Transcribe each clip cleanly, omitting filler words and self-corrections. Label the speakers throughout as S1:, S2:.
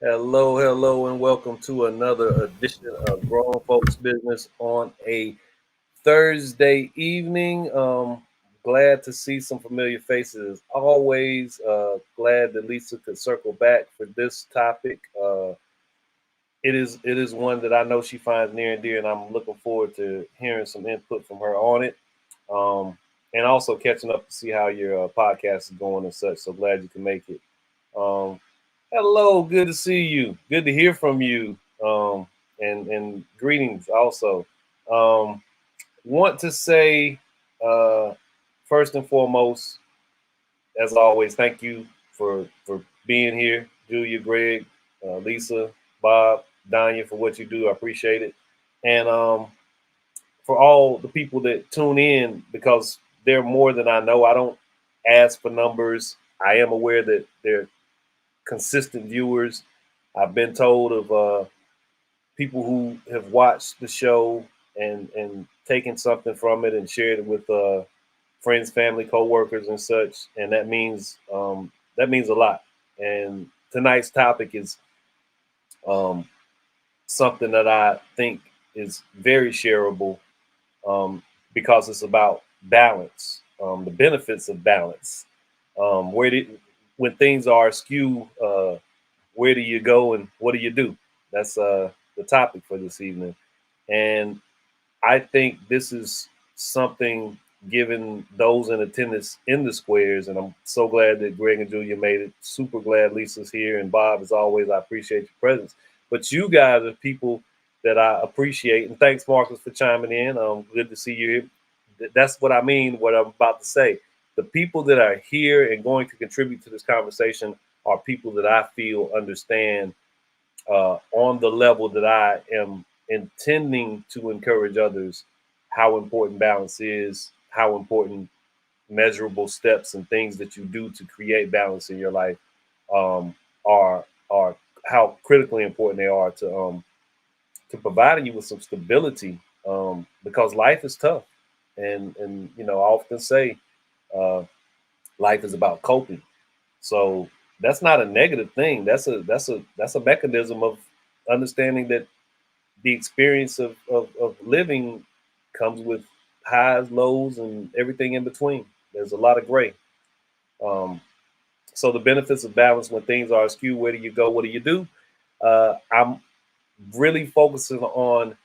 S1: Hello, hello, and welcome to another edition of Grown Folks Business on a Thursday evening. Glad to see some familiar faces as always. Glad that Lisa could circle back for this topic. It is one that I know she finds near and dear, and I'm looking forward to hearing some input from her on it. Um, and also catching up to see how your podcast is going and such. So glad you can make it. Um, Hello, good to see you. Good to hear from you. And greetings also. Um, want to say uh, first and foremost, as always, thank you for being here, Julia, Greg, Lisa, Bob, Danya, for what you do. I appreciate it, and for all the people that tune in because they're more than I know. I don't ask for numbers. I am aware that they're consistent viewers. I've been told of people who have watched the show and taken something from it and shared it with friends, family, coworkers, and such, and that means a lot. And tonight's topic is um, something that I think is very shareable um, because it's about balance, the benefits of balance. Where did when things are askew, where do you go and what do you do? That's the topic for this evening, and I think this is something given those in attendance in the squares, and I'm so glad that Greg and Julia made it. Super glad Lisa's here, and Bob, as always, I appreciate your presence. But you guys are people that I appreciate, and thanks, Marcus, for chiming in. Good to see you here. That's what I mean. What I'm about to say. The people that are here and going to contribute to this conversation are people that I feel understand on the level that I am intending to encourage others how important balance is, how important measurable steps and things that you do to create balance in your life um, are how critically important they are to providing you with some stability because life is tough and I often say uh, life is about coping. So that's not a negative thing. That's a mechanism of understanding that the experience of living comes with highs, lows, and everything in between. There's a lot of gray. Um, so the benefits of balance when things are askew, where do you go? What do you do? I'm really focusing on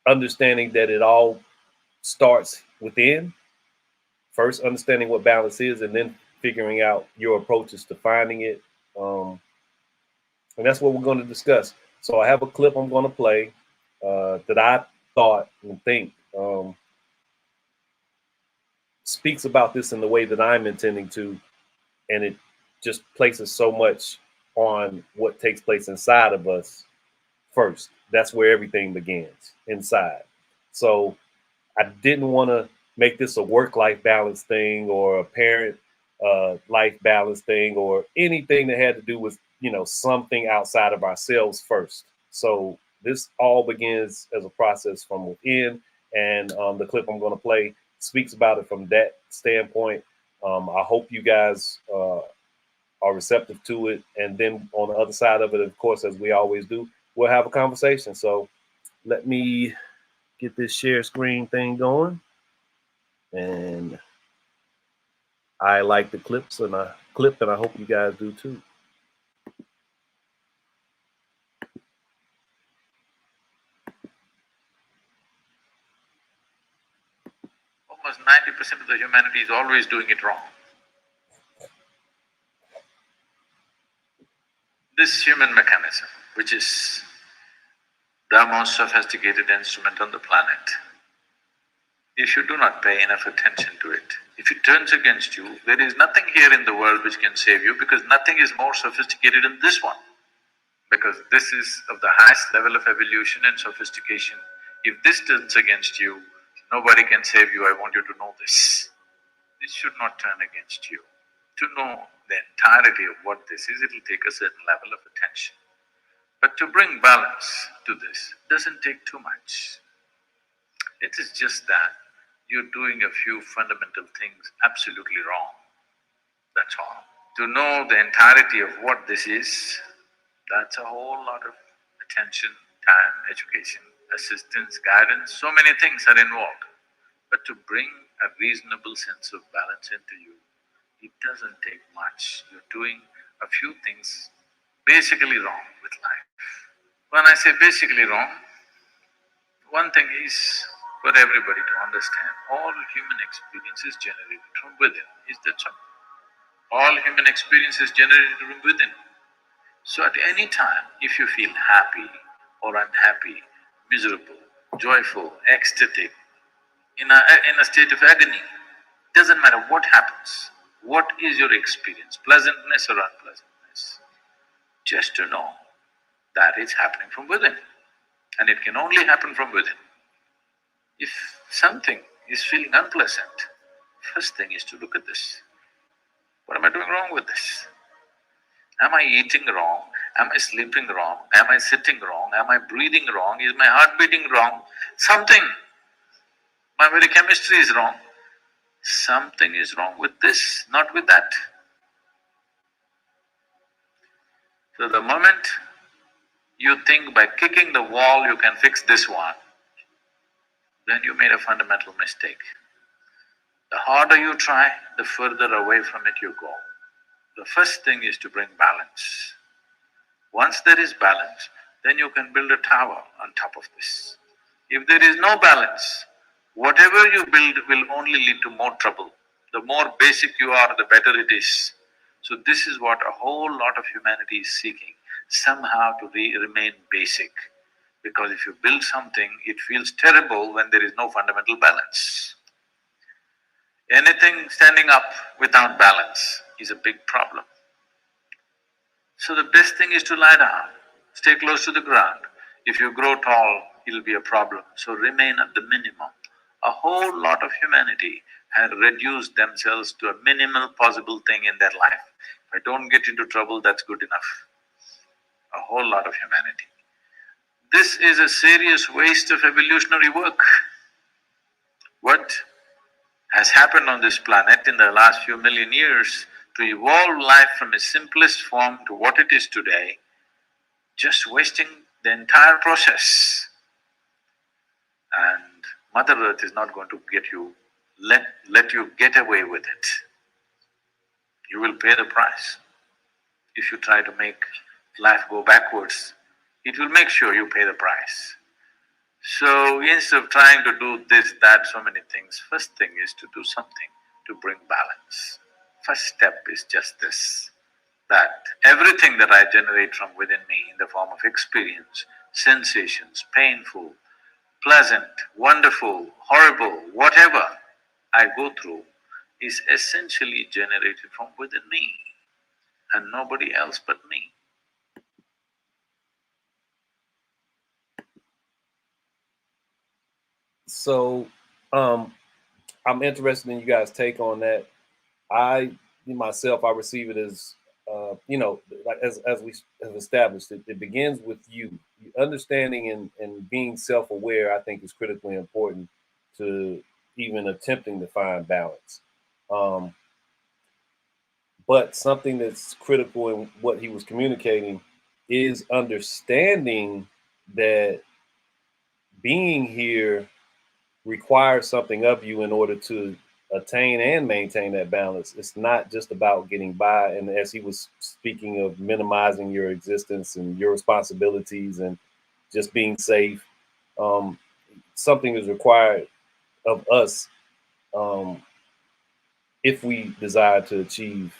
S1: understanding that it all starts within. First, understanding what balance is, and then figuring out your approaches to finding it. Um, and that's what we're going to discuss. So I have a clip I'm going to play that I thought and think speaks about this in the way that I'm intending to, and it just places so much on what takes place inside of us first. That's where everything begins inside. So I didn't want to make this a work-life balance thing or a parent life balance thing or anything that had to do with something outside of ourselves first. So this all begins as a process from within, and the clip I'm going to play speaks about it from that standpoint. I hope you guys are receptive to it, and then on the other side of it, of course, as we always do, we'll have a conversation. So let me get this share screen thing going. And I like the clip, and I hope you guys do too.
S2: Almost 90% of the humanity is always doing it wrong. This human mechanism, which is the most sophisticated instrument on the planet, if you do not pay enough attention to it, if it turns against you, there is nothing here in the world which can save you because nothing is more sophisticated than this one. Because this is of the highest level of evolution and sophistication. If this turns against you, nobody can save you. I want you to know this. This should not turn against you. To know the entirety of what this is, it'll take a certain level of attention. But to bring balance to this doesn't take too much. It is just that you're doing a few fundamental things absolutely wrong. That's all. To know the entirety of what this is, That's a whole lot of attention, time, education, assistance, guidance, so many things are involved. But to bring a reasonable sense of balance into you, it doesn't take much. You're doing a few things basically wrong with life. When I say basically wrong, one thing is for everybody to understand, all human experience is generated from within. Is that so? All human experience is generated from within. So at any time, if you feel happy or unhappy, miserable, joyful, ecstatic, in a state of agony, doesn't matter what happens, what is your experience, pleasantness or unpleasantness, just to know that it's happening from within, and it can only happen from within. If something is feeling unpleasant, first thing is to look at this. What am I doing wrong with this? Am I eating wrong? Am I sleeping wrong? Am I sitting wrong? Am I breathing wrong? Is my heart beating wrong? Something, my very chemistry is wrong. Something is wrong with this, not with that. So the moment you think by kicking the wall you can fix this one, then you made a fundamental mistake. The harder you try, the further away from it you go. The first thing is to bring balance. Once there is balance, then you can build a tower on top of this. If there is no balance, whatever you build will only lead to more trouble. The more basic you are, the better it is. So this is what a whole lot of humanity is seeking, somehow to remain basic. Because if you build something, it feels terrible when there is no fundamental balance. Anything standing up without balance is a big problem. So the best thing is to lie down, stay close to the ground. If you grow tall, it'll be a problem, so remain at the minimum. A whole lot of humanity have reduced themselves to a minimal possible thing in their life. If I don't get into trouble, that's good enough. A whole lot of humanity. This is a serious waste of evolutionary work. What has happened on this planet in the last few million years to evolve life from its simplest form to what it is today, just wasting the entire process. And Mother Earth is not going to let you get away with it. You will pay the price. If you try to make life go backwards, it will make sure you pay the price. So instead of trying to do this, that, so many things, first thing is to do something to bring balance. First step is just this, that everything that I generate from within me in the form of experience, sensations, painful, pleasant, wonderful, horrible, whatever I go through is essentially generated from within me and nobody else but me.
S1: So, I'm interested in you guys' take on that. I myself, I receive it as, like as we have established, it begins with you. Understanding and being self-aware, I think, is critically important to even attempting to find balance. Um, but something that's critical in what he was communicating is understanding that being here requires something of you in order to attain and maintain that balance. It's not just about getting by. And as he was speaking of minimizing your existence and your responsibilities and just being safe, um, something is required of us um, if we desire to achieve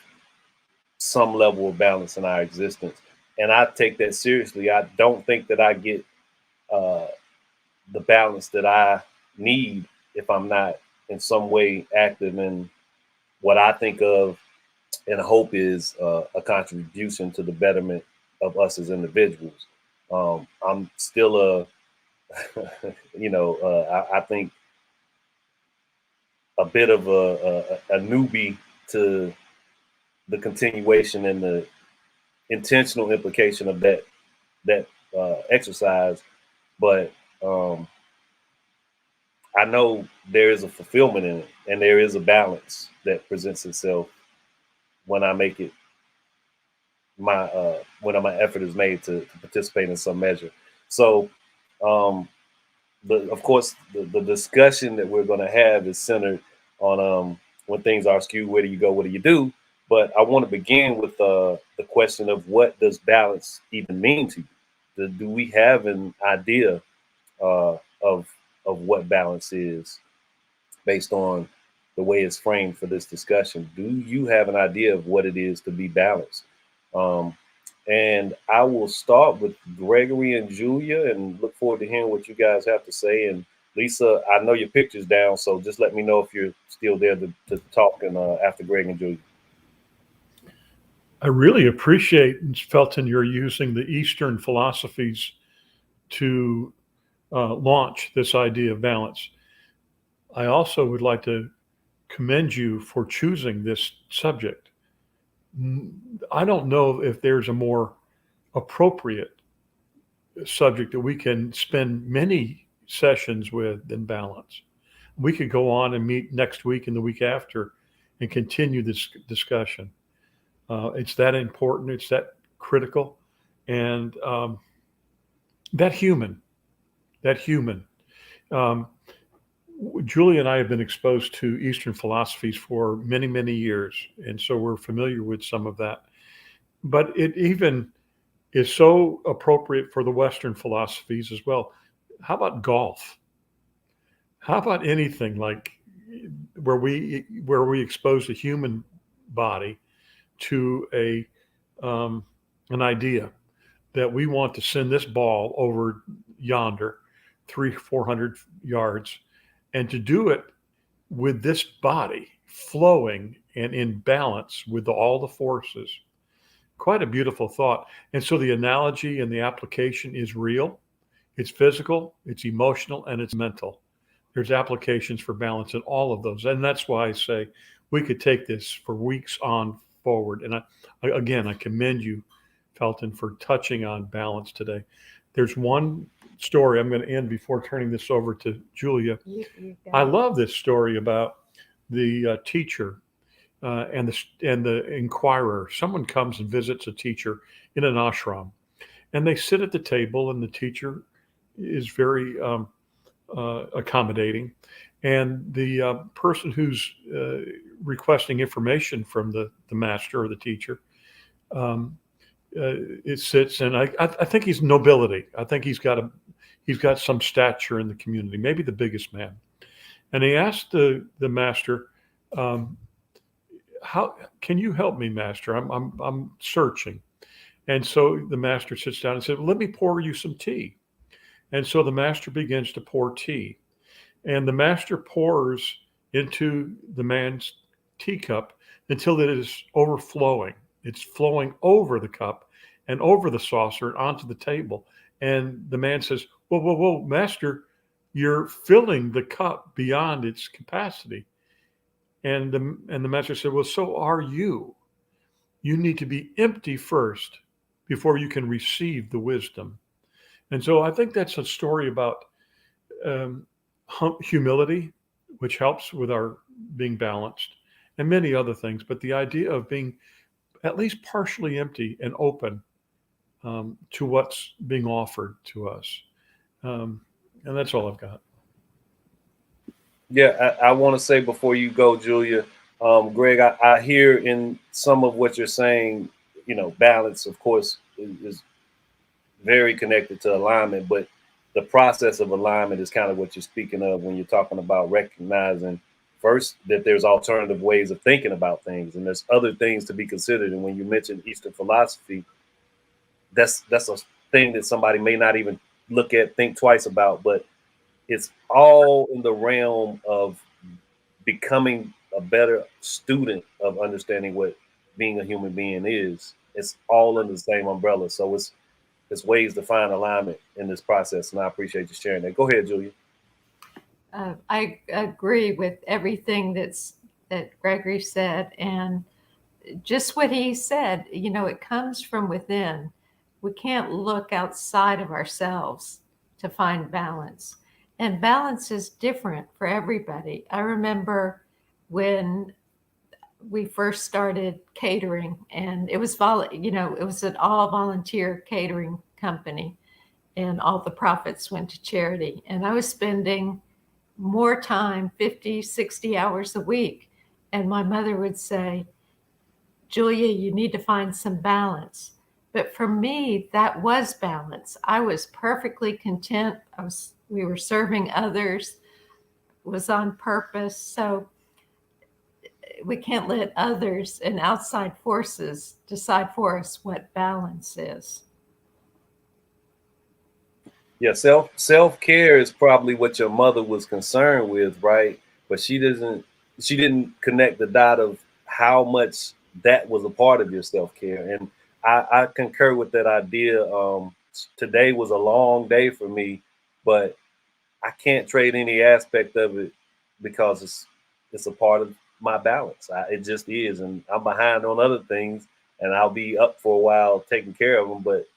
S1: some level of balance in our existence. And I take that seriously. I don't think that I get uh, the balance that I need if I'm not in some way active in what I think of and hope is a contribution to the betterment of us as individuals. I'm still I think a bit of a newbie to the continuation and the intentional implication of that exercise, but I know there is a fulfillment in it, and there is a balance that presents itself when I make it my when my effort is made to participate in some measure. So, um, of course, the discussion that we're going to have is centered on when things are skewed. Where do you go? What do you do? But I want to begin with the question of what does balance even mean to you? Do we have an idea uh, of what balance is based on the way it's framed for this discussion? Do you have an idea of what it is to be balanced? Um, and I will start with Gregory and Julia and look forward to hearing what you guys have to say. And Lisa, I know your picture's down, so just let me know if you're still there to talk and after Greg and Julia.
S3: I really appreciate, Felton, you're using the Eastern philosophies to launch this idea of balance. I also would like to commend you for choosing this subject. I don't know if there's a more appropriate subject that we can spend many sessions with than balance. We could go on and meet next week and the week after and continue this discussion. It's that important, it's that critical, and that human. Um, Julie and I have been exposed to Eastern philosophies for many, many years, and so we're familiar with some of that. But it even is so appropriate for the Western philosophies as well. How about golf? How about anything like where we expose the human body to an idea that we want to send this ball over yonder, 300-400 yards, and to do it with this body flowing and in balance with all the forces. Quite a beautiful thought. And so the analogy and the application is real. It's physical, it's emotional, and it's mental. There's applications for balance in all of those. And that's why I say we could take this for weeks on forward. And I commend you, Felton, for touching on balance today. There's one story I'm going to end before turning this over to Julia. I love this story about the teacher and the inquirer. Someone comes and visits a teacher in an ashram, and they sit at the table, and the teacher is very accommodating, and the person who's requesting information from the master or the teacher, it sits, and I think he's nobility. I think he's got some stature in the community, maybe the biggest man. And he asked the master, "How can you help me, master? I'm searching." And so the master sits down and said, "Let me pour you some tea." And so the master begins to pour tea, and the master pours into the man's teacup until it is overflowing. It's flowing over the cup and over the saucer and onto the table. And the man says, "Whoa, whoa, whoa, master, you're filling the cup beyond its capacity." And the master said, "Well, so are you. You need to be empty first before you can receive the wisdom." And so I think that's a story about um, humility, which helps with our being balanced, and many other things. But the idea of being at least partially empty and open to what's being offered to us. And that's all I've got.
S1: Yeah, I want to say before you go, Julia, Greg, I hear in some of what you're saying, balance, of course, is very connected to alignment, but the process of alignment is kind of what you're speaking of when you're talking about recognizing first that there's alternative ways of thinking about things and there's other things to be considered. And when you mention Eastern philosophy, that's a thing that somebody may not even think twice about, but it's all in the realm of becoming a better student of understanding what being a human being is. It's all under the same umbrella. So it's ways to find alignment in this process. And I appreciate you sharing that. Go ahead, Julia.
S4: I agree with everything that Gregory said. And just what he said, it comes from within. We can't look outside of ourselves to find balance. And balance is different for everybody. I remember when we first started catering, and it was it was an all volunteer catering company, and all the profits went to charity. And I was spending more time, 50, 60 hours a week. And my mother would say, Julia, you need to find some balance. But for me, that was balance. I was perfectly content. We were serving others, was on purpose. So we can't let others and outside forces decide for us what balance is.
S1: Yeah, self-care is probably what your mother was concerned with, right? But she didn't connect the dot of how much that was a part of your self-care. And I concur with that idea. Today was a long day for me, but I can't trade any aspect of it because it's a part of my balance. It just is, and I'm behind on other things, and I'll be up for a while taking care of them, but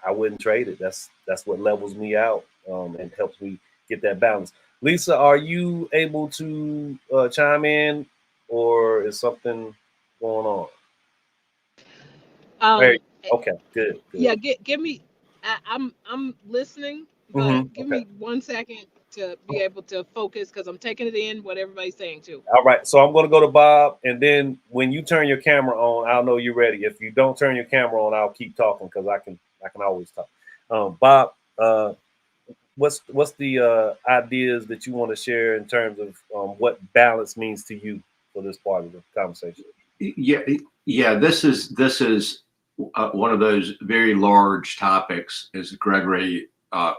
S1: I wouldn't trade it. That's what levels me out, and helps me get that balance. Lisa, are you able to chime in, or is something going on?
S5: Um,
S1: Okay, good.
S5: yeah, give me. I'm listening, but give
S1: Okay.
S5: me 1 second to be able to focus because I'm taking it in what everybody's saying too.
S1: All right, so I'm going to go to Bob, and then when you turn your camera on, I'll know you're ready. If you don't turn your camera on, I'll keep talking because I can always talk. Bob, what's the ideas that you want to share in terms of what balance means to you for this part of the conversation?
S6: Yeah. This is one of those very large topics, as Gregory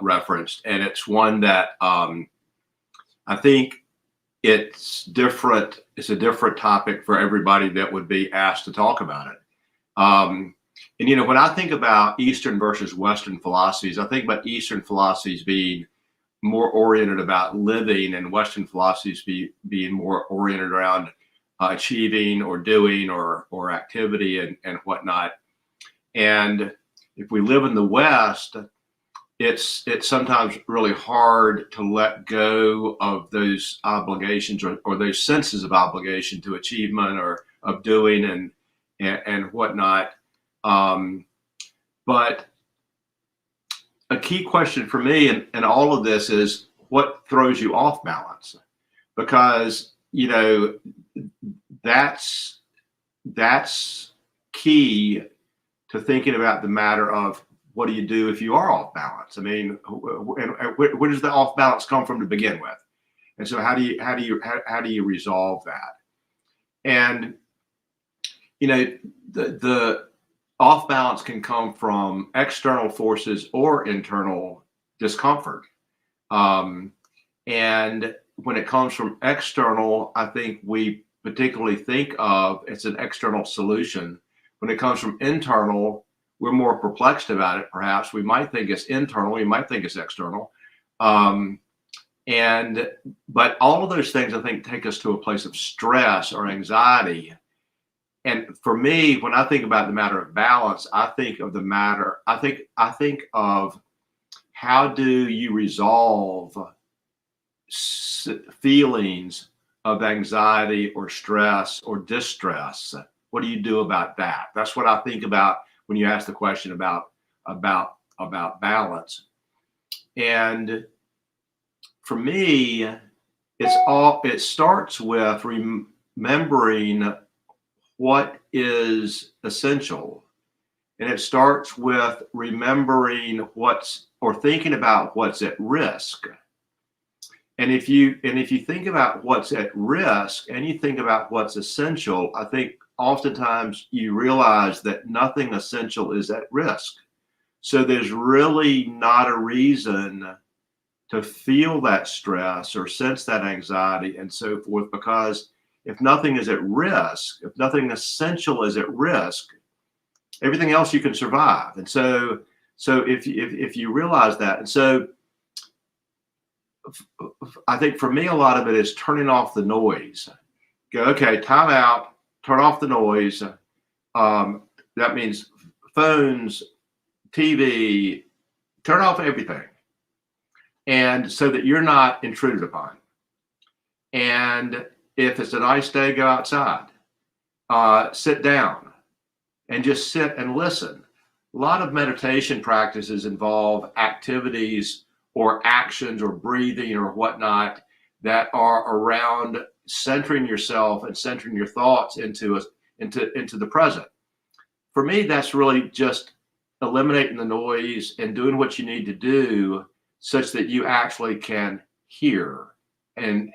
S6: referenced, and it's one that I think it's different. It's a different topic for everybody that would be asked to talk about it. And when I think about Eastern versus Western philosophies, I think about Eastern philosophies being more oriented about living, and Western philosophies being more oriented around achieving or doing or activity and whatnot. And if we live in the West, it's sometimes really hard to let go of those obligations or those senses of obligation to achievement or of doing and whatnot. But a key question for me in all of this is what throws you off balance, because that's key to thinking about the matter of what do you do if you are off balance? I mean, where does the off balance come from to begin with? And so how do you resolve that? And the off balance can come from external forces or internal discomfort. And when it comes from external, I think we particularly think of it's an external solution. When it comes from internal, we're more perplexed about it. Perhaps we might think it's internal, we might think it's external. But all of those things, I think, take us to a place of stress or anxiety. And for me, when I think about the matter of balance, I think of how do you resolve feelings of anxiety or stress or distress? What do you do about that? That's what I think about when you ask the question about balance. And for me, it starts with remembering what is essential. And it starts with remembering thinking about what's at risk. And if you think about what's at risk and you think about what's essential, I think oftentimes you realize that nothing essential is at risk. So there's really not a reason to feel that stress or sense that anxiety and so forth, because if nothing is at risk, if nothing essential is at risk, everything else you can survive. And so if you realize that, and so I think for me, a lot of it is turning off the noise. Go, okay, time out, turn off the noise. That means phones, TV, turn off everything. And so that you're not intruded upon. And if it's a nice day, go outside. sit down and just sit and listen. A lot of meditation practices involve activities or actions or breathing or whatnot that are around centering yourself and centering your thoughts into the present. For me, that's really just eliminating the noise and doing what you need to do such that you actually can hear and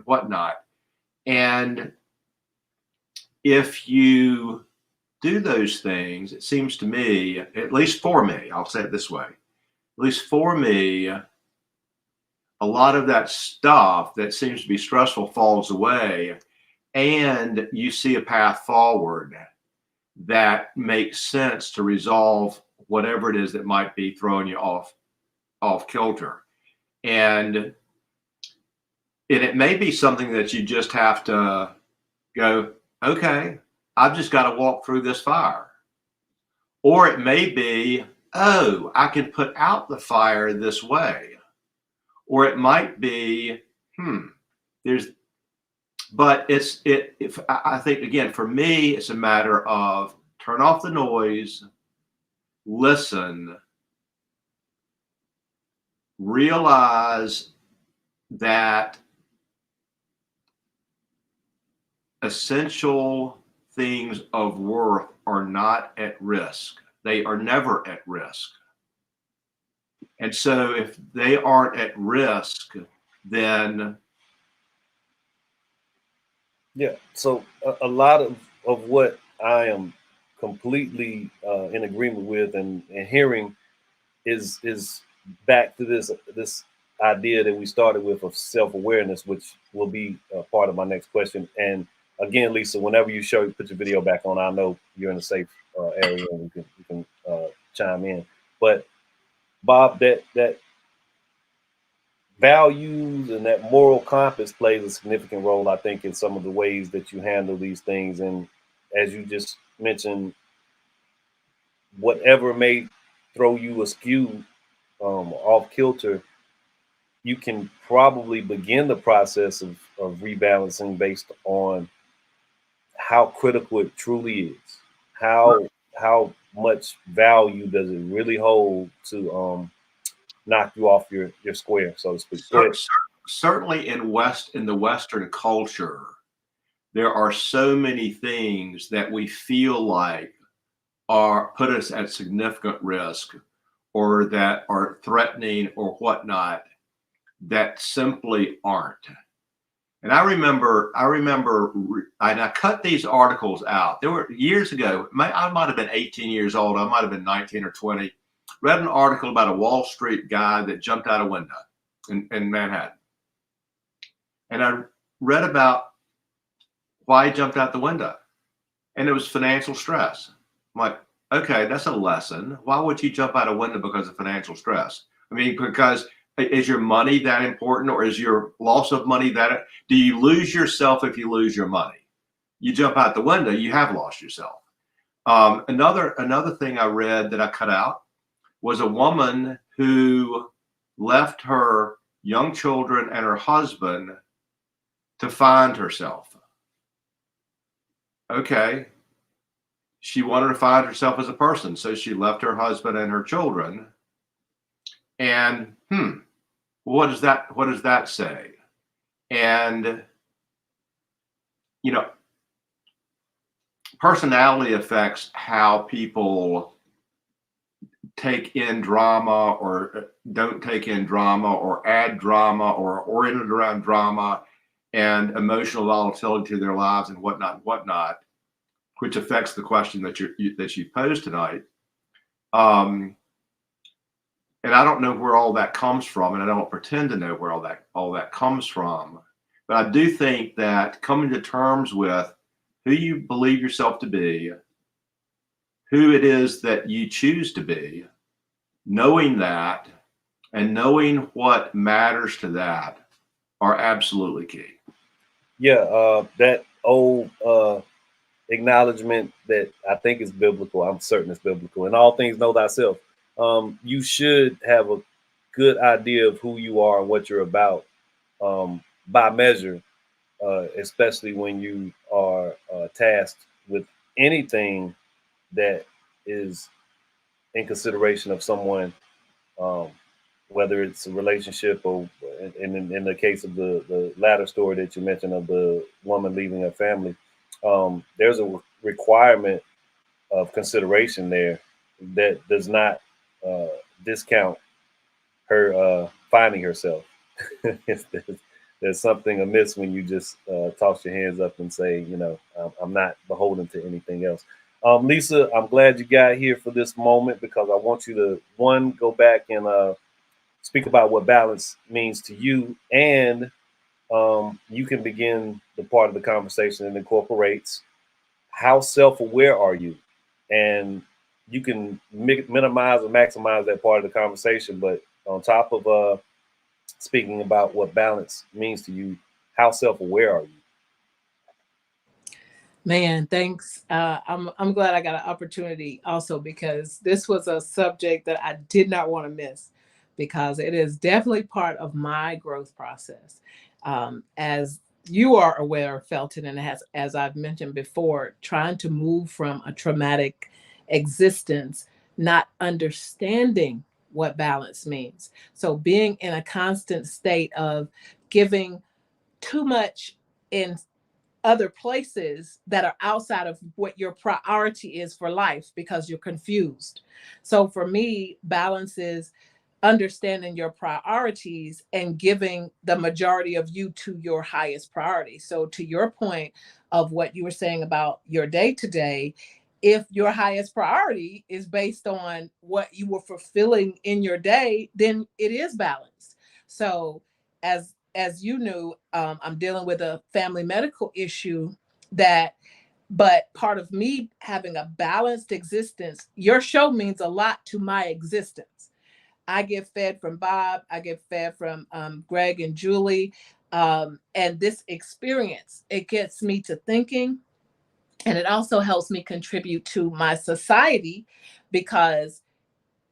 S6: whatnot. And if you do those things, it seems to me, at least for me, I'll say it this way, at least for me, a lot of that stuff that seems to be stressful falls away, and you see a path forward that makes sense to resolve whatever it is that might be throwing you off kilter. And it may be something that you just have to go, okay, I've just got to walk through this fire. Or it may be, oh, I can put out the fire this way. Or it might be, I think, again, for me, it's a matter of turn off the noise, listen, realize that essential things of worth are not at risk. They are never at risk. And so if they aren't at risk, then
S1: yeah. So a lot of what I am completely in agreement with and hearing is back to this idea that we started with of self-awareness, which will be part of my next question. And again, Lisa, whenever you put your video back on, I know you're in a safe area and you can chime in. But Bob, that values and that moral compass plays a significant role, I think, in some of the ways that you handle these things. And as you just mentioned, whatever may throw you askew, off kilter, you can probably begin the process of rebalancing based on how critical it truly is. How much value does it really hold to knock you off your square, so to speak?
S6: Certainly in the Western culture, there are so many things that we feel like put us at significant risk or that are threatening or whatnot that simply aren't. And I remember, and I cut these articles out. There were years ago, I might have been 18 years old. I might have been 19 or 20. Read an article about a Wall Street guy that jumped out a window in Manhattan. And I read about why he jumped out the window. And it was financial stress. I'm like, okay, that's a lesson. Why would you jump out a window because of financial stress? I mean, because is your money that important, or is your loss of money that? Do you lose yourself if you lose your money? You jump out the window, you have lost yourself. Another thing I read that I cut out was a woman who left her young children and her husband to find herself. Okay. She wanted to find herself as a person, so she left her husband and her children. And what does that say? And personality affects how people take in drama or don't take in drama or add drama or are oriented around drama and emotional volatility to their lives and whatnot, which affects the question that you posed tonight. And I don't know where all that comes from, and I don't pretend to know where all that comes from. But I do think that coming to terms with who you believe yourself to be, who it is that you choose to be, knowing that and knowing what matters to that are absolutely key.
S1: Yeah, that old acknowledgement that I think is biblical. I'm certain it's biblical. In all things, know thyself. You should have a good idea of who you are and what you're about by measure especially when you are tasked with anything that is in consideration of someone, um, whether it's a relationship or, in the case of the latter story that you mentioned of the woman leaving her family, there's a requirement of consideration there that does not uh, discount her finding herself. there's something amiss when you just toss your hands up and say, I'm not beholden to anything else. Lisa, I'm glad you got here for this moment because I want you to, one, go back and speak about what balance means to you, and you can begin the part of the conversation that incorporates how self-aware are you, and you can minimize or maximize that part of the conversation. But on top of speaking about what balance means to you, how self-aware are you?
S5: Man, thanks. I'm glad I got an opportunity also, because this was a subject that I did not want to miss, because it is definitely part of my growth process. As you are aware, Felton, and as I've mentioned before, trying to move from a traumatic existence, not understanding what balance means. So being in a constant state of giving too much in other places that are outside of what your priority is for life because you're confused. So for me, balance is understanding your priorities and giving the majority of you to your highest priority. So to your point of what you were saying about your day to day, if your highest priority is based on what you were fulfilling in your day, then it is balance. So as you knew, I'm dealing with a family medical issue but part of me having a balanced existence, your show means a lot to my existence. I get fed from Bob, I get fed from Greg and Julie. And this experience, it gets me to thinking, and it also helps me contribute to my society, because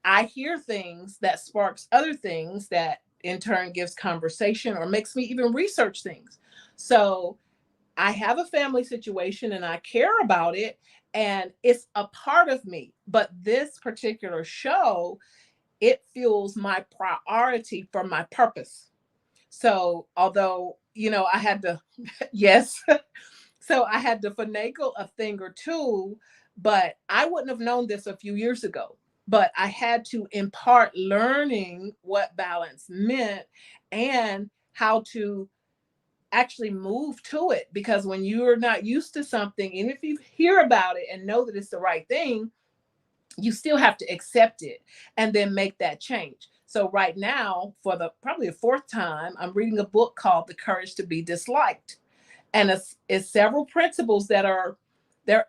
S5: I hear things that sparks other things that in turn gives conversation or makes me even research things. So I have a family situation and I care about it, and it's a part of me. But this particular show, it fuels my priority for my purpose. So although, I had to, yes, so I had to finagle a thing or two, but I wouldn't have known this a few years ago. But I had to impart learning what balance meant and how to actually move to it. Because when you're not used to something, and if you hear about it and know that it's the right thing, you still have to accept it and then make that change. So right now, for probably the fourth time, I'm reading a book called The Courage to Be Disliked. And it's several principles they're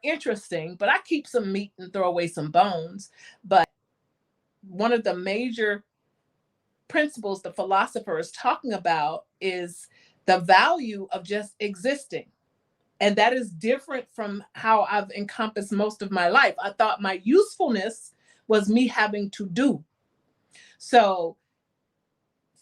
S5: interesting, but I keep some meat and throw away some bones. But one of the major principles the philosopher is talking about is the value of just existing. And that is different from how I've encompassed most of my life. I thought my usefulness was me having to do. So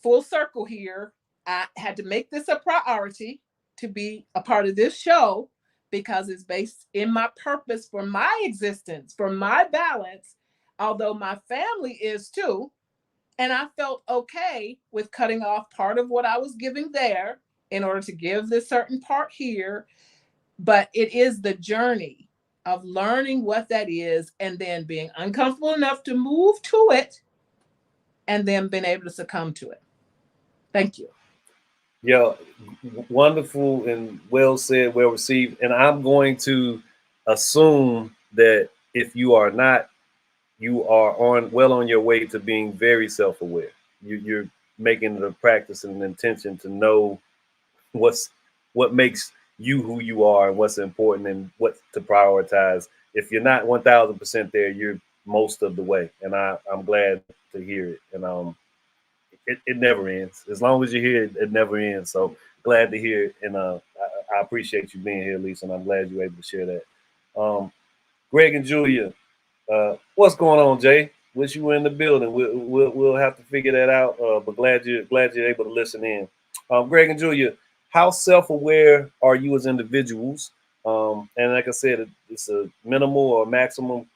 S5: full circle here, I had to make this a priority to be a part of this show, because it's based in my purpose for my existence, for my balance, although my family is too. And I felt okay with cutting off part of what I was giving there in order to give this certain part here. But it is the journey of learning what that is and then being uncomfortable enough to move to it and then being able to succumb to it. Thank you.
S1: Yeah, wonderful and well said, well received. And I'm going to assume that if you are not, you are on your way to being very self-aware. You're making it a practice and an intention to know what makes you who you are and what's important and what to prioritize. If you're not 1000% there, you're most of the way. And I'm glad to hear it. And it never ends. As long as you're here, it never ends. So glad to hear it. And I appreciate you being here, Lisa, and I'm glad you're able to share that. Greg and Julia, what's going on, Jay? Wish you were in the building. We'll have to figure that out. But glad you're able to listen in. Greg and Julia, how self-aware are you as individuals? And like I said, it's a minimal or maximum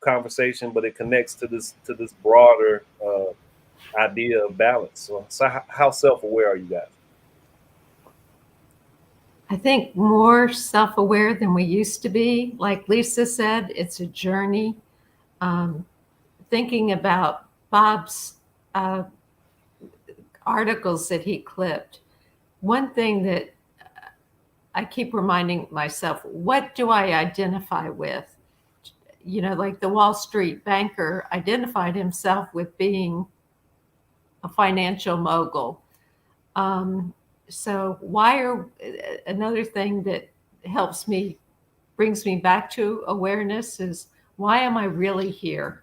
S1: conversation, but it connects to this broader idea of balance. So how self-aware are you guys?
S4: I think more self-aware than we used to be. Like Lisa said, it's a journey. Thinking about Bob's articles that he clipped, one thing that I keep reminding myself, what do I identify with? You know, like the Wall Street banker identified himself with being a financial mogul. So another thing that helps me, brings me back to awareness is, why am I really here?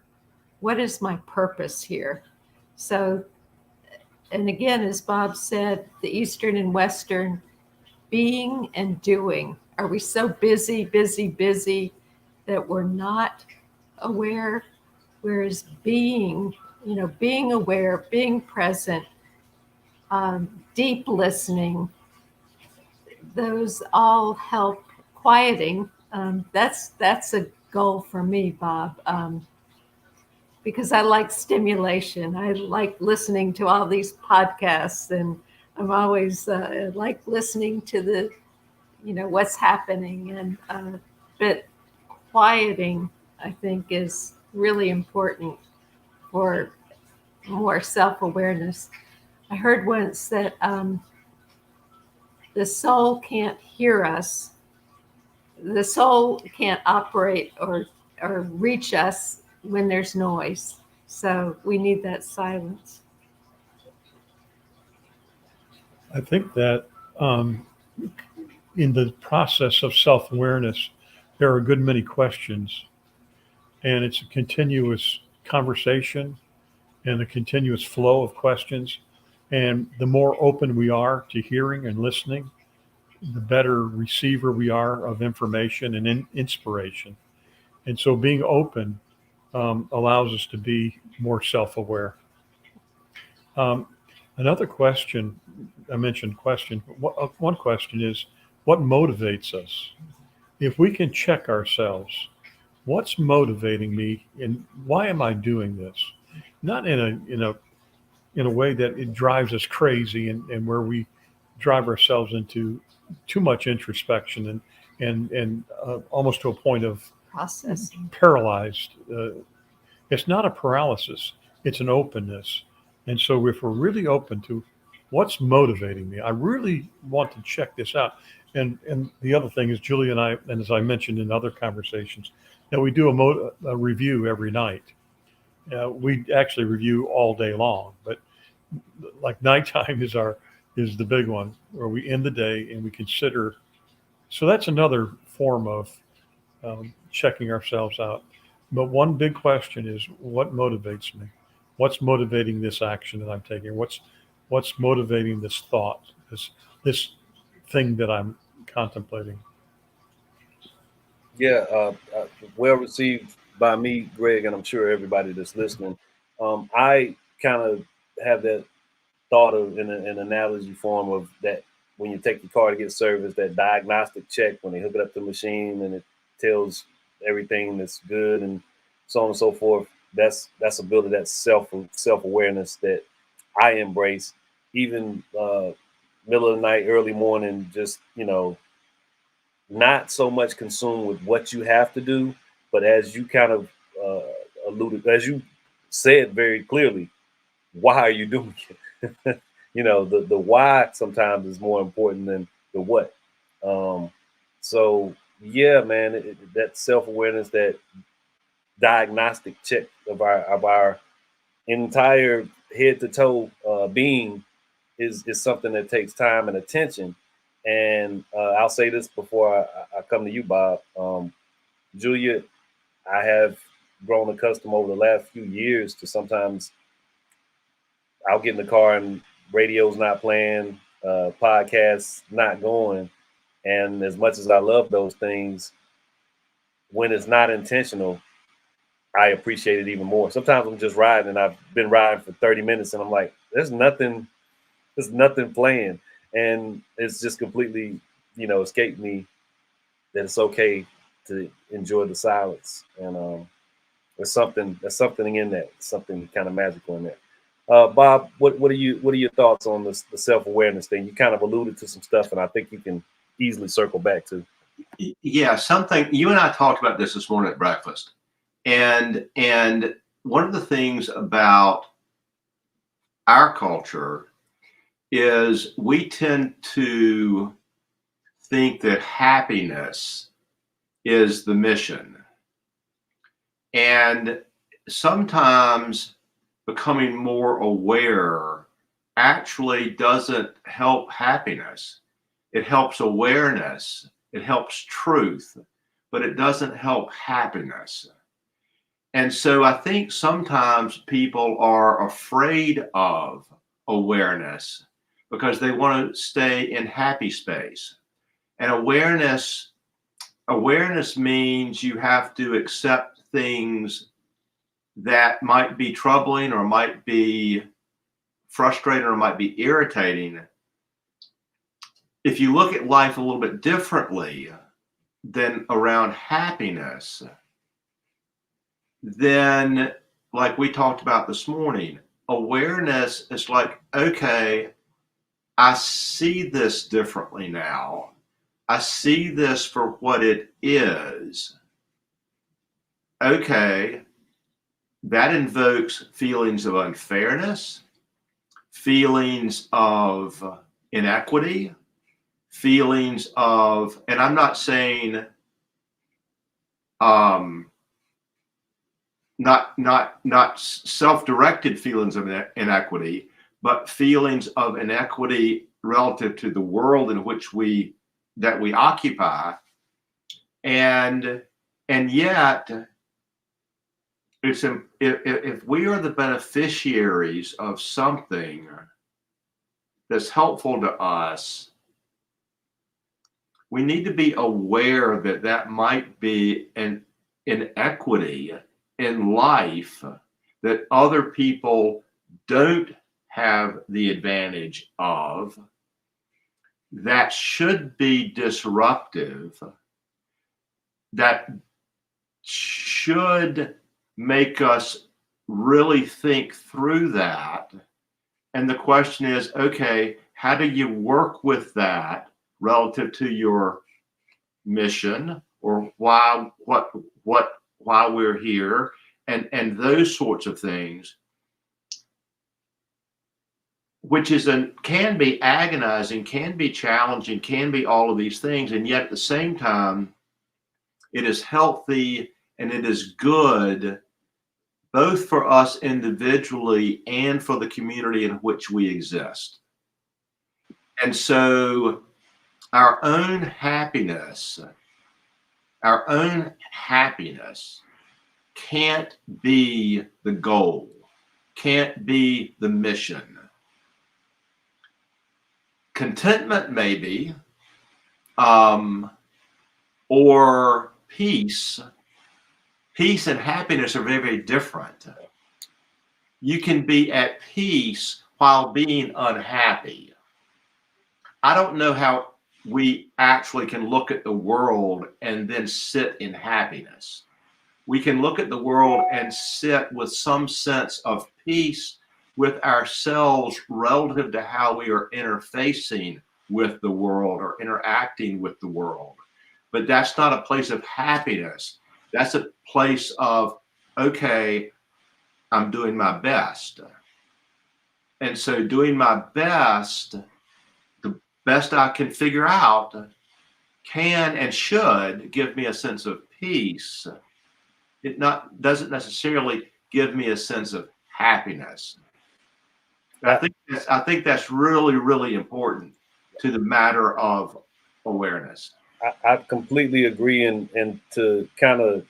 S4: What is my purpose here? So, and again, as Bob said, the Eastern and Western, being and doing. Are we so busy that we're not aware? Whereas being, being aware, being present, deep listening, those all help quieting. That's a goal for me, Bob, because I like stimulation. I like listening to all these podcasts, and I'm always like listening to the, what's happening. And but quieting, I think, is really important for more self-awareness. I heard once that the soul can't hear us. The soul can't operate or reach us when there's noise. So we need that silence.
S3: I think that in the process of self-awareness, there are a good many questions, and it's a continuous conversation and a continuous flow of questions. And the more open we are to hearing and listening, the better receiver we are of information and inspiration. And so being open allows us to be more self-aware. Another question, I mentioned question, one question is, what motivates us? If we can check ourselves, what's motivating me and why am I doing this? Not in a way that it drives us crazy and where we drive ourselves into too much introspection and almost to a point of
S4: Processing.
S3: paralyzed. It's not a paralysis, it's an openness. And so if we're really open to what's motivating me, I really want to check this out. And the other thing is, Julie and I, and as I mentioned in other conversations, that we do a review every night. We actually review all day long, but like nighttime is the big one where we end the day and we consider. So that's another form of checking ourselves out. But one big question is, what motivates me? What's motivating this action that I'm taking? What's motivating this thought, this thing that I'm contemplating?
S1: Yeah, well received by me, Greg, and I'm sure everybody that's listening. I kind of have that thought of in an analogy form of that when you take your car to get serviced, that diagnostic check when they hook it up to the machine and it tells everything that's good and so on and so forth. That's a build of that self-awareness that I embrace, even middle of the night, early morning, just not so much consumed with what you have to do, but as you kind of alluded, as you said very clearly, why are you doing it? The why sometimes is more important than the what. So yeah, man, that self-awareness, that diagnostic check of our entire head to toe being is something that takes time and attention. And I'll say this before I come to you, Bob. Julia, I have grown accustomed over the last few years to sometimes I'll get in the car and radio's not playing, podcasts not going. And as much as I love those things, when it's not intentional, I appreciate it even more. Sometimes I'm just riding and I've been riding for 30 minutes and I'm like, there's nothing playing. and it's just completely, escaped me that it's okay to enjoy the silence. And there's something in that, something kind of magical in that. Bob, what are your thoughts on this, the self-awareness thing? You kind of alluded to some stuff, and I think you can easily circle back to.
S6: Yeah, something you and I talked about this morning at breakfast, and one of the things about our culture is we tend to think that happiness is the mission, and sometimes becoming more aware actually doesn't help happiness. It helps awareness, it helps truth, but it doesn't help happiness. And so I think sometimes people are afraid of awareness because they want to stay in happy space. And awareness means you have to accept things that might be troubling or might be frustrating or might be irritating. If you look at life a little bit differently than around happiness, then, like we talked about this morning, awareness is like, okay, I see this differently now. I see this for what it is. Okay, that invokes feelings of unfairness, feelings of inequity, feelings of, and I'm not saying not self-directed feelings of inequity, but feelings of inequity relative to the world in which we occupy, and yet it's if we are the beneficiaries of something that's helpful to us, we need to be aware that that might be an inequity in life that other people don't have the advantage of, that should be disruptive, that should make us really think through that. And the question is, okay, how do you work with that relative to your mission, or why we're here, and those sorts of things, which can be agonizing, can be challenging, can be all of these things, and yet at the same time, it is healthy and it is good both for us individually and for the community in which we exist. And so our own happiness can't be the goal, can't be the mission. Contentment maybe, or peace. Peace and happiness are very, very different. You can be at peace while being unhappy. I don't know how we actually can look at the world and then sit in happiness. We can look at the world and sit with some sense of peace with ourselves relative to how we are interfacing with the world or interacting with the world. But that's not a place of happiness. That's a place of, okay, I'm doing my best. And so doing my best, the best I can figure out, can and should give me a sense of peace. It doesn't necessarily give me a sense of happiness. I think that's really, really important to the matter of awareness.
S1: I completely agree, and to kind of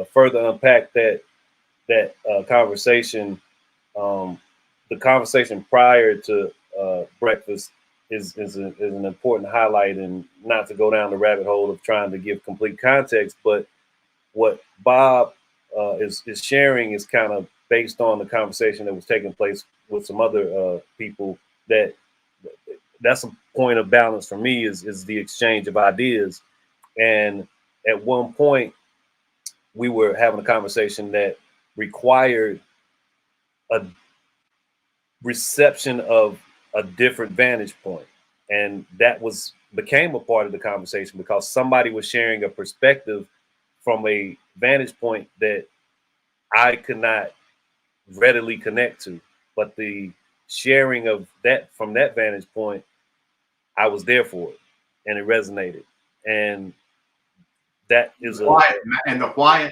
S1: further unpack that conversation, the conversation prior to breakfast is an important highlight, and not to go down the rabbit hole of trying to give complete context, but what Bob is sharing is kind of based on the conversation that was taking place with some other people. That's a point of balance for me is the exchange of ideas. And at one point, we were having a conversation that required a reception of a different vantage point, and that became a part of the conversation because somebody was sharing a perspective from a vantage point that I could not readily connect to, but the sharing of that from that vantage point, I was there for it, and it resonated. And that is
S6: the why it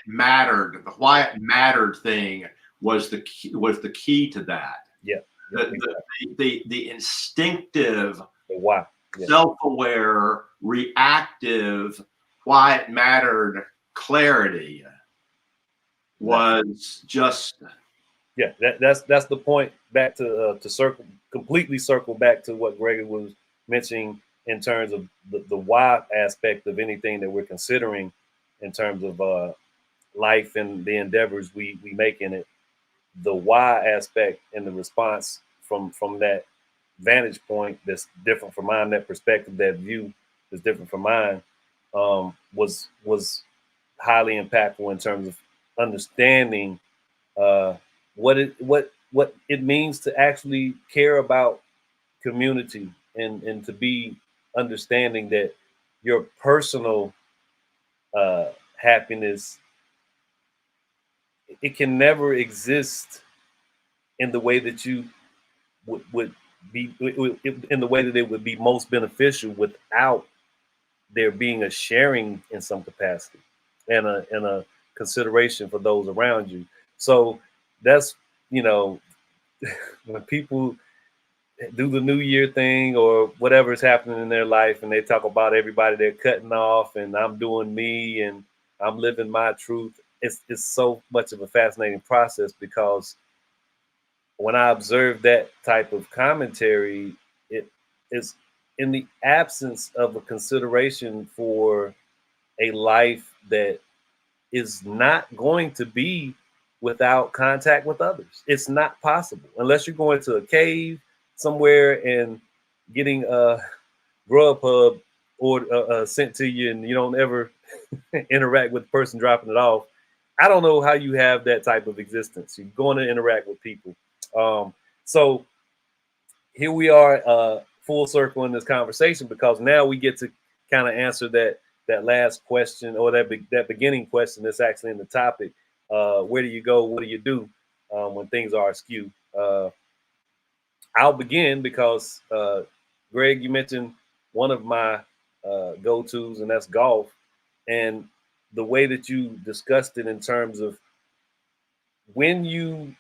S6: mattered. The why it mattered thing was the key to that.
S1: Yeah.
S6: The instinctive,
S1: the why, yeah.
S6: Self-aware, reactive, why it mattered clarity was just.
S1: Yeah, that's the point. Back to completely circle back to what Gregory was mentioning in terms of the why aspect of anything that we're considering in terms of life and the endeavors we make in it. The why aspect and the response from that vantage point that's different from mine, that perspective, that view is different from mine, was highly impactful in terms of understanding what it means to actually care about community and to be understanding that your personal happiness, it can never exist in the way that you would be in the way that it would be most beneficial without there being a sharing in some capacity and a consideration for those around you. So that's, when people do the New Year thing or whatever is happening in their life and they talk about everybody they're cutting off and I'm doing me and I'm living my truth, it's so much of a fascinating process because when I observe that type of commentary, it is in the absence of a consideration for a life that is not going to be without contact with others. It's not possible unless you're going to a cave somewhere and getting a Grubhub or sent to you, and you don't ever interact with the person dropping it off. I don't know how you have that type of existence. You're going to interact with people. So here we are, full circle in this conversation because now we get to kind of answer that last question or that beginning question that's actually in the topic. Where do you go? What do you do when things are askew? I'll begin because Greg, you mentioned one of my go-tos, and that's golf. And the way that you discussed it in terms of when you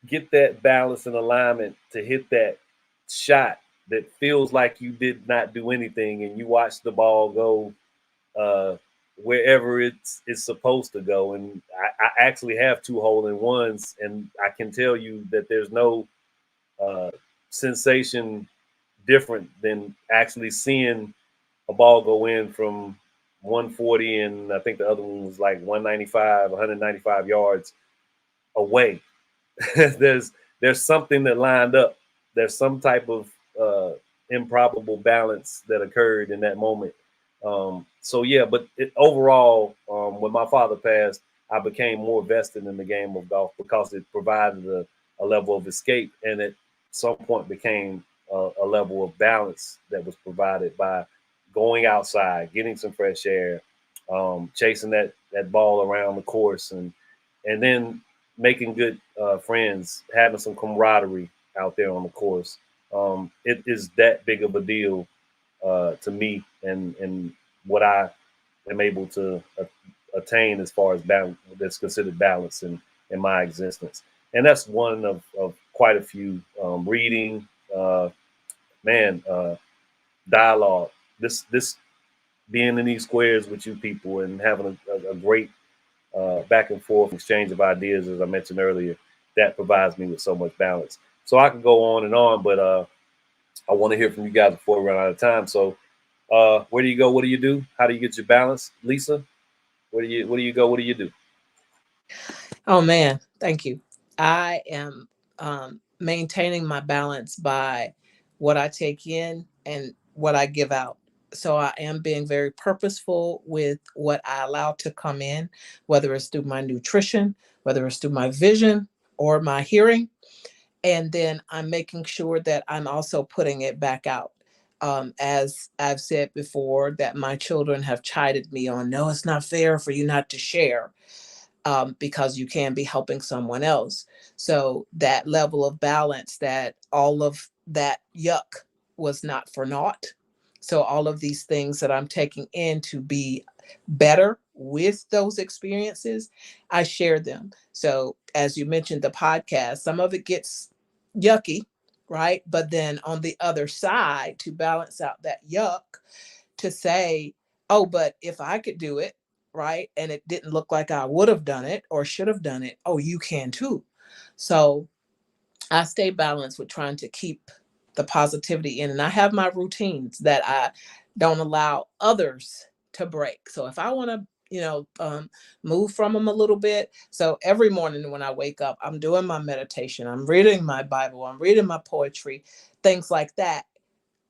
S1: get that balance and alignment to hit that shot that feels like you did not do anything and you watch the ball go wherever it's supposed to go. And I actually have 2 hole-in-ones, and I can tell you that there's no sensation different than actually seeing a ball go in from 140, and I think the other one was like 195 yards away. there's something that lined up. There's some type of improbable balance that occurred in that moment. So yeah, but overall, when my father passed, I became more vested in the game of golf because it provided a level of escape, and at some point became a level of balance that was provided by going outside, getting some fresh air, chasing that ball around the course, and then making good friends, having some camaraderie out there on the course. It is that big of a deal to me, and what I am able to attain as far as balance, that's considered balance in my existence. And that's one of quite a few. Reading, dialogue, this being in these squares with you people and having a great back and forth exchange of ideas, as I mentioned earlier, that provides me with so much balance. So I can go on, but I want to hear from you guys before we run out of time. So where do you go? What do you do? How do you get your balance? Lisa, where do you go? What do you do?
S5: Oh man, thank you. I am maintaining my balance by what I take in and what I give out. So I am being very purposeful with what I allow to come in, whether it's through my nutrition, whether it's through my vision or my hearing. And then I'm making sure that I'm also putting it back out. As I've said before, that my children have chided me on, no, it's not fair for you not to share, because you can be helping someone else. So that level of balance, that all of that yuck was not for naught. So all of these things that I'm taking in to be better with those experiences, I share them. So as you mentioned, the podcast, some of it gets yucky, right? But then on the other side, to balance out that yuck, to say, oh, but if I could do it, right, and it didn't look like I would have done it or should have done it, oh, you can too. So I stay balanced with trying to keep the positivity in. And I have my routines that I don't allow others to break. So if I want to, move from them a little bit. So every morning when I wake up, I'm doing my meditation, I'm reading my Bible, I'm reading my poetry, things like that,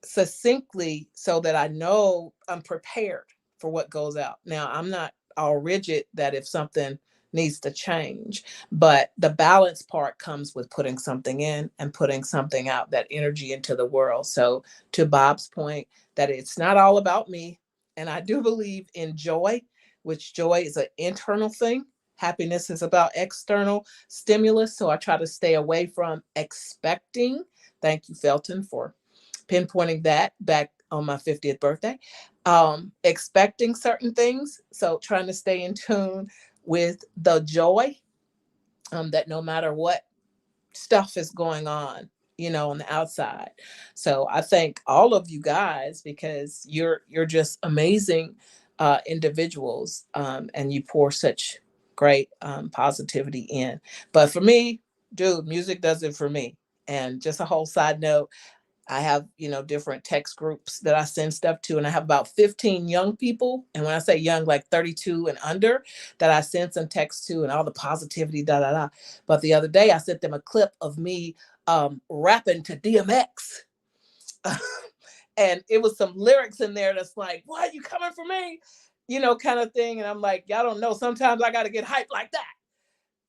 S5: succinctly, so that I know I'm prepared for what goes out. Now, I'm not all rigid that if something needs to change, but the balance part comes with putting something in and putting something out, that energy into the world. So to Bob's point, that it's not all about me. And I do believe in joy, which joy is an internal thing. Happiness is about external stimulus. So I try to stay away from expecting. Thank you, Felton, for pinpointing that back on my 50th birthday, expecting certain things. So trying to stay in tune with the joy, that no matter what stuff is going on, on the outside. So I thank all of you guys, because you're just amazing individuals, and you pour such great positivity in. But for me, dude, music does it for me. And just a whole side note, I have, different text groups that I send stuff to, and I have about 15 young people. And when I say young, like 32 and under, that I send some text to, and all the positivity, da, da, da. But the other day I sent them a clip of me rapping to DMX. And it was some lyrics in there that's like, what, you coming for me? Kind of thing. And I'm like, y'all don't know, sometimes I got to get hyped like that.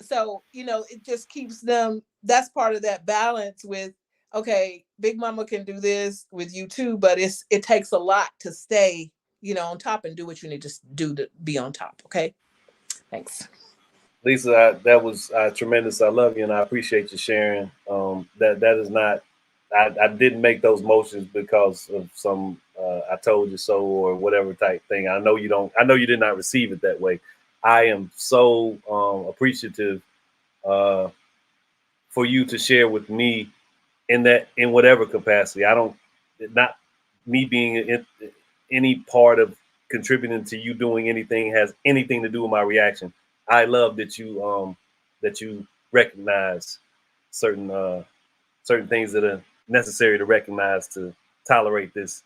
S5: So, it just keeps them, that's part of that balance with, okay, Big Mama can do this with you too, but it takes a lot to stay, on top and do what you need to do to be on top. Okay. Thanks.
S1: Lisa, that was tremendous. I love you, and I appreciate you sharing. That is not. I didn't make those motions because of some "I told you so" or whatever type thing. I know you don't. I know you did not receive it that way. I am so appreciative for you to share with me in whatever capacity. I don't, not me being in any part of contributing to you doing anything has anything to do with my reaction. I love that you recognize certain things that are necessary to recognize to tolerate this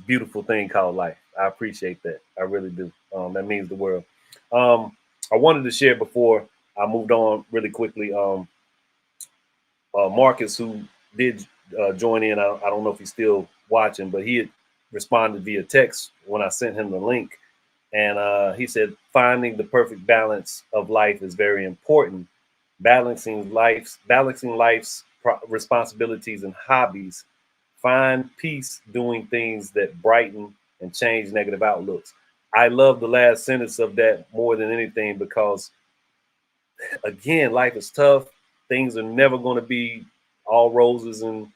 S1: beautiful thing called life. I appreciate that. I really do. That means the world. I wanted to share before I moved on really quickly. Marcus, who did join in, I don't know if he's still watching, but he had responded via text when I sent him the link. And he said, finding the perfect balance of life is very important. Balancing life's responsibilities and hobbies. Find peace doing things that brighten and change negative outlooks. I love the last sentence of that more than anything, because again, life is tough. Things are never going to be all roses and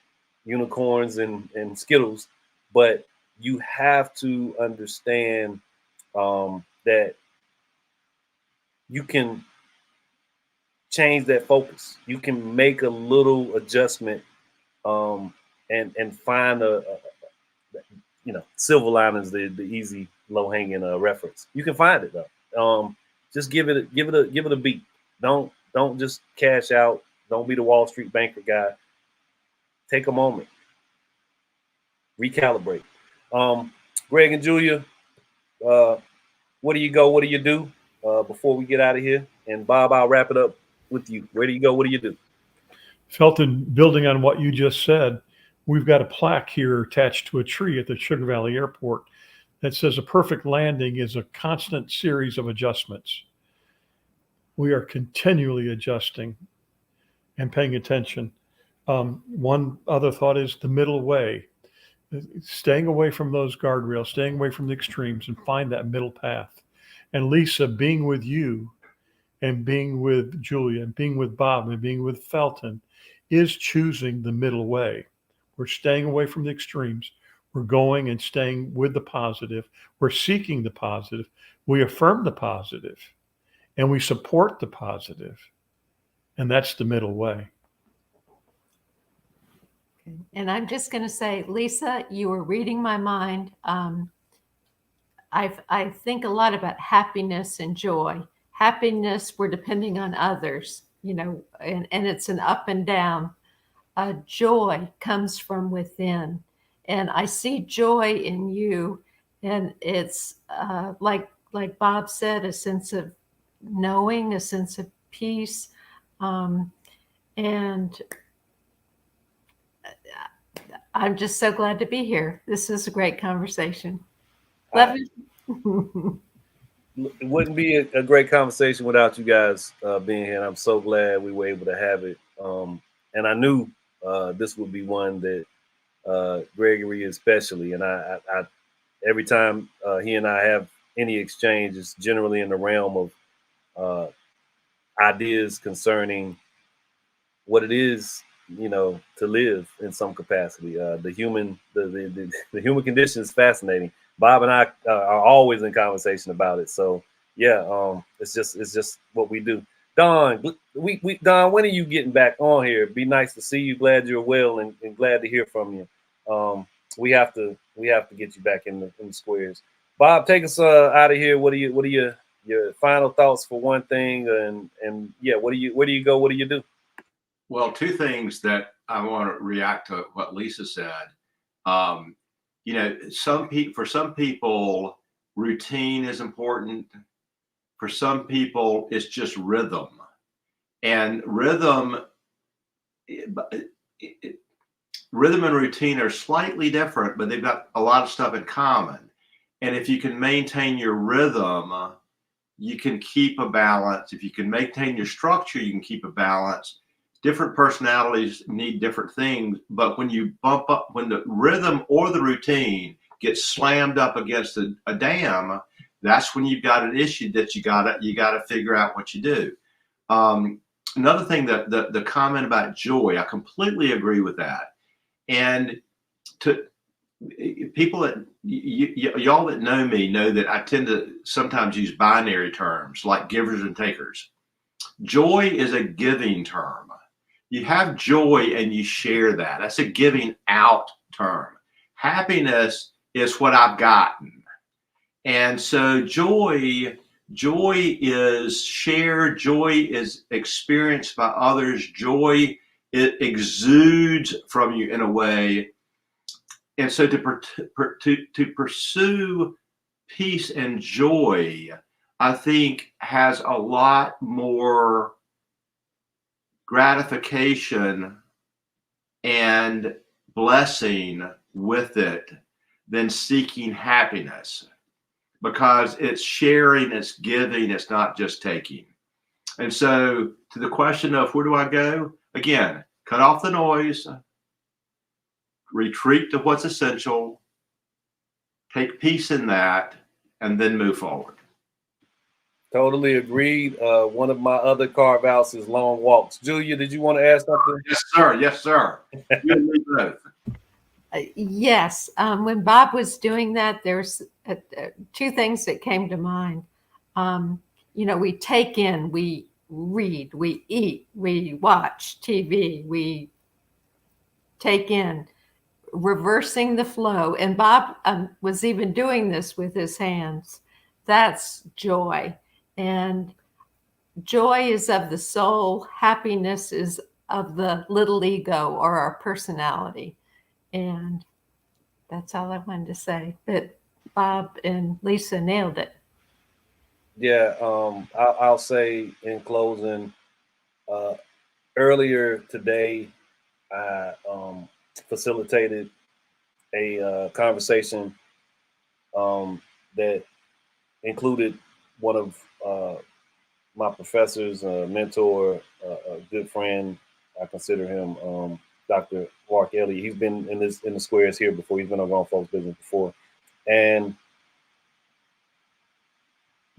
S1: unicorns and Skittles, but you have to understand that you can change that focus. You can make a little adjustment and find a silver linings, the easy low hanging reference. You can find it though. Just give it a beat. Don't just cash out. Don't be the Wall Street banker guy. Take a moment. Recalibrate. Greg and Julia, where do you go? What do you do before we get out of here? And Bob, I'll wrap it up with you. Where do you go? What do you do?
S3: Felton, building on what you just said, We've got a plaque here attached to a tree at the Sugar Valley Airport that says a perfect landing is a constant series of adjustments. We are continually adjusting and paying attention. One other thought is the middle way, staying away from those guardrails, staying away from the extremes, and find that middle path. And Lisa, being with you and being with Julia and being with Bob and being with Felton is choosing the middle way. We're staying away from the extremes. We're going and staying with the positive. We're seeking the positive. We affirm the positive and we support the positive. And that's the middle way.
S4: Okay. And I'm just going to say, Lisa, you were reading my mind. I think a lot about happiness and joy. Happiness, we're depending on others, you know, and it's an up and down. Joy comes from within. And I see joy in you. And it's like Bob said, a sense of knowing, a sense of peace. And I'm just so glad to be here. This is a great conversation. Love you.
S1: It wouldn't be a great conversation without you guys being here. And I'm so glad we were able to have it. And I knew this would be one that Gregory especially, and I every time he and I have any exchange, it's generally in the realm of ideas concerning what it is, you know, to live in some capacity. The human condition is fascinating. Bob and I are always in conversation about it. So yeah, it's just what we do. Don, Don, when are you getting back on here? It'd be nice to see you. Glad you're well and glad to hear from you. We have to get you back in the squares. Bob, take us out of here. What are your final thoughts for one thing? And yeah, where do you go? What do you do?
S6: Well, two things that I want to react to what Lisa said. You know, for some people, routine is important. For some people, it's just rhythm. And rhythm and routine are slightly different, but they've got a lot of stuff in common. And if you can maintain your rhythm, you can keep a balance. If you can maintain your structure, you can keep a balance. Different personalities need different things, but when you when the rhythm or the routine gets slammed up against a dam, that's when you've got an issue that you gotta figure out what you do. Another thing, that the comment about joy, I completely agree with that. And to people that y'all that know me know that I tend to sometimes use binary terms like givers and takers. Joy is a giving term. You have joy and you share that. That's a giving out term. Happiness is what I've gotten. And so joy is shared. Joy is experienced by others. Joy, it exudes from you in a way. And so to pursue peace and joy, I think has a lot more gratification and blessing with it than seeking happiness, because it's sharing, it's giving, it's not just taking. And so to the question of where do I go? Again, cut off the noise, retreat to what's essential, take peace in that, and then move forward.
S1: Totally agreed. One of my other carve outs is long walks. Julia, did you want to add something?
S6: Yes, sir. Yes, sir. You and me both.
S4: Yes. When Bob was doing that, there's two things that came to mind. You know, we take in, we read, we eat, we watch TV, we take in, reversing the flow. And Bob was even doing this with his hands. That's joy. And joy is of the soul. Happiness is of the little ego or our personality. And that's all I wanted to say. But Bob and Lisa nailed it.
S1: Yeah, I'll say in closing, earlier today, I facilitated a conversation that included one of my professors, a mentor, a good friend. I consider him Dr. Mark Elliott. He's been in the squares here before. He's been on Grown Folks Business before, and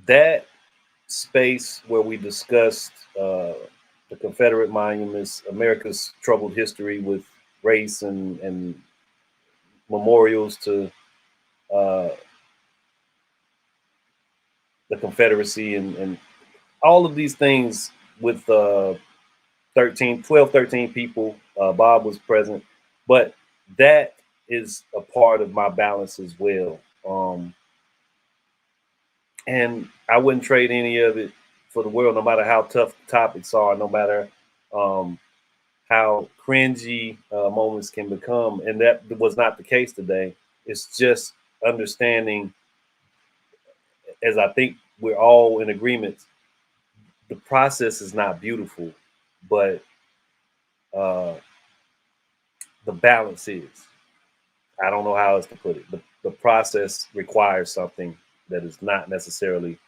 S1: that space where we discussed the Confederate monuments, America's troubled history with race and memorials to the Confederacy and all of these things with 13 people. Bob was present, but that is a part of my balance as well. And I wouldn't trade any of it for the world, no matter how tough the topics are, no matter how cringy moments can become. And that was not the case today. It's just understanding, as I think we're all in agreement, the process is not beautiful, but the balance is. I don't know how else to put it. The process requires something that is not necessarily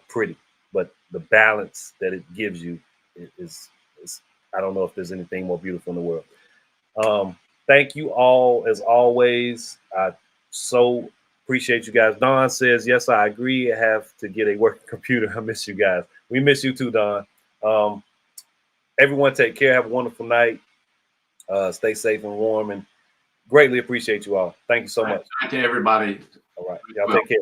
S1: pretty, but the balance that it gives you is I don't know if there's anything more beautiful in the world. Thank you all, as always. I so appreciate you guys. Don says, yes, I agree. I have to get a working computer. I miss you guys. We miss you too, Don. Everyone take care. Have a wonderful night. Stay safe and warm, and greatly appreciate you all. Thank you so much.
S6: Thank you, everybody.
S1: All right. Y'all take care.